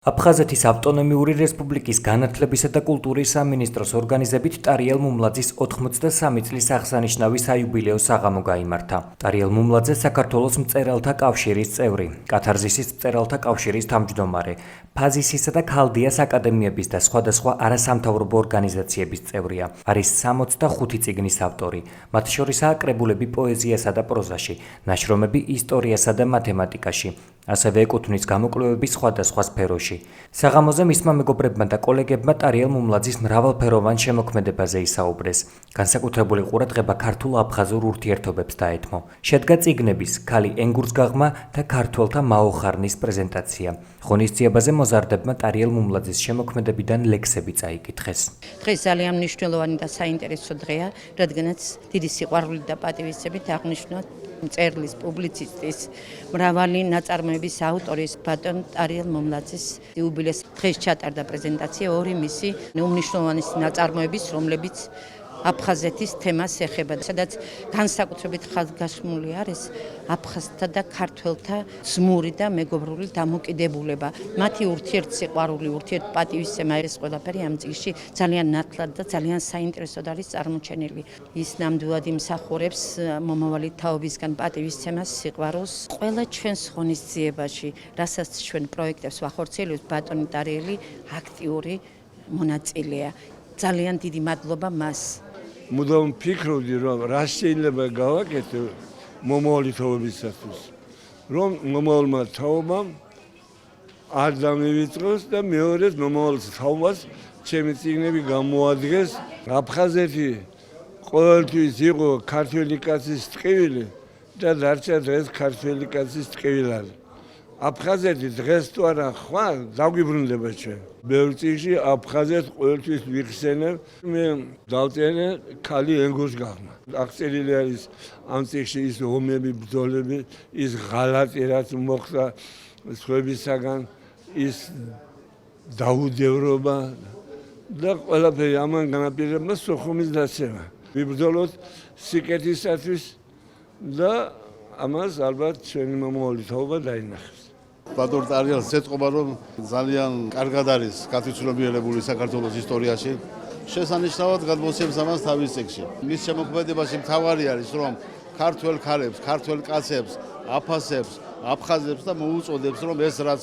აფხაზეთის ავტონომიური რესპუბლიკის განათლებისა და კულტურის სამინისტროს ორგანიზებით ტარიელ მუმლაძის 83 წლის აღსანიშნავი საიუბილეო საღამო გაიმართა. ტარიელ მუმლაძე საქართველოს მწერალთა კავშირის წევრი, კათარზისის მწერალთა კავშირის თავმჯდომარე, ფაზისისა და ქალდიას აკადემიების და სხვადასხვა არასამთავრობო ორგანიზაციების წევრია. არის 65 წიგნის ავტორი, მათ შორისაა კრებულები პოეზიასა და პროზაში, ნაშრომები ისტორიასა და მათემატიკაში. ასევე ეკუთვნის გამოკვლევები სხვადასხვა სფეროში. საღამოზე მისმა მეგობრებმა და კოლეგებმა ტარიელ მუმლაძის მრავალფეროვან შემოქმედებაზე ისაუბრეს. განსაკუთრებული ყურადღება ქართულ-აფხაზურ ურთიერთობებს დაეთმო. შედგა წიგნების „ქალი ენგურსგაღმა“ და „ქართველთა მაოხარნის“ პრეზენტაცია. ღონისძიებაზე მოზარდებმა ტარიელ მუმლაძის შემოქმედებიდან ლექსები წაიკითხეს. დღეს ძალიან მნიშვნელოვანი და საინტერესო დღეა, რადგანაც დიდი სიყვარული და პატივისცემით აღნიშნავთ მწერლის, პუბლიცისტის, მრავალი ნაწარმოების ავტორის ბატონ ტარიელ მუმლაძის იუბილეს დღეს ჩატარდა პრეზენტაცია ორი მისი უმნიშვნელოვანესი ნაწარმოების, რომლებიც აფხაზეთის თემას ეხება, სადაც განსაკუთრებით ხაზგასმული არის აფხაზთა და ქართველთა ძმური და მეგობრული დამოკიდებულება, მათი ურთიერთსიყვარული, ურთიერთპატივისცემა, ეს ყველაფერი ამ წიგნში ძალიან ნათლად და ძალიან საინტერესოდ არის წარმოჩენილი. ის ნამდვილად იმსახურებს მომავალი თაობისგან პატივისცემას, სიყვარულს. ყველა ჩვენს ღონისძიებაში, რასაც ჩვენ პროექტებს ვახორციელებთ, ბატონი ტარიელი აქტიური მონაწილეა. ძალიან დიდი მადლობა მას. მუდამ ვფიქრობდი, რომ რა შეიძლება გავაკეთო მომავალი თაობისათვის, რომ მომავალმა თაობამ არ დამივიწყოს და მეორედ მომავალ თაობას ჩემი წიგნები გამოადგეს. აფხაზეთი ყოველთვის იყო ქართველი კაცის ტყივილი და დარჩა დღეს ქართველი კაცის ტყივილად. აფხაზეთი დღეს თუ არა ხვალ დაგვიბრუნდება ჩვენ. ბევრ წიგნში აფხაზეთს ყოველთვის ვიხსენებ. მე დავწერე ქალი ენგურსგაღმა. აღწერილი არის ამ წიგნში ის ომები, ბრძოლები, ის ღალატი რაც მოხდა სხვებისაგან, ის დაუდევრობა და ყველაფერი ამან განაპირობა სოხუმის დაცემა. ვიბრძოლოთ სიკეთისათვის და ამას ალბათ ჩვენი მომავალი თაობა დაინახავს. ბატონ ტარიელს ეწყობა, რომ ძალიან კარგად არის გათვითცნობიერებული საქართველოს ისტორიაში. შესანიშნავად გადმოსცემს ამას თავის წიგნში. მის შემოქმედებაში მთავარი არის, რომ ქართველ ქალებს, ქართველ კაცებს, აფასებს, აფხაზებს და მოუწოდებს, რომ ეს რაც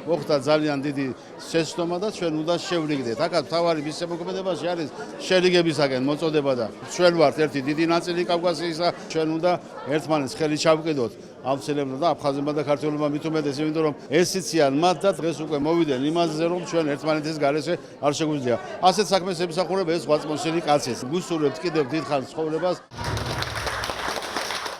მოხდა ძალიან დიდი შეცდომა და ჩვენ უნდა შევლიგდეთ. აქაც მთავარი მის შემოქმედებაში არის შელიგებისაგან მოწოდება და ჩვენ ვართ ერთი დიდი ნაწილი კავკასიისა, ჩვენ უნდა ერთმანეთს ხელი ჩავკიდოთ. ავცელებმა და აფხაზებმა და ქართველებმა მით უმეტეს, იმიტომ რომ ეს იციან მათ და დღეს უკვე მოვიდნენ იმაზე, რომ ჩვენ ერთმანეთის გარეშე არ შეგვიძლია. ასეთ საქმეს ემსახურება ეს ღვაწლმოსილი კაცის. გუსურვებთ კიდევ დიდხანს ცხოვრებას.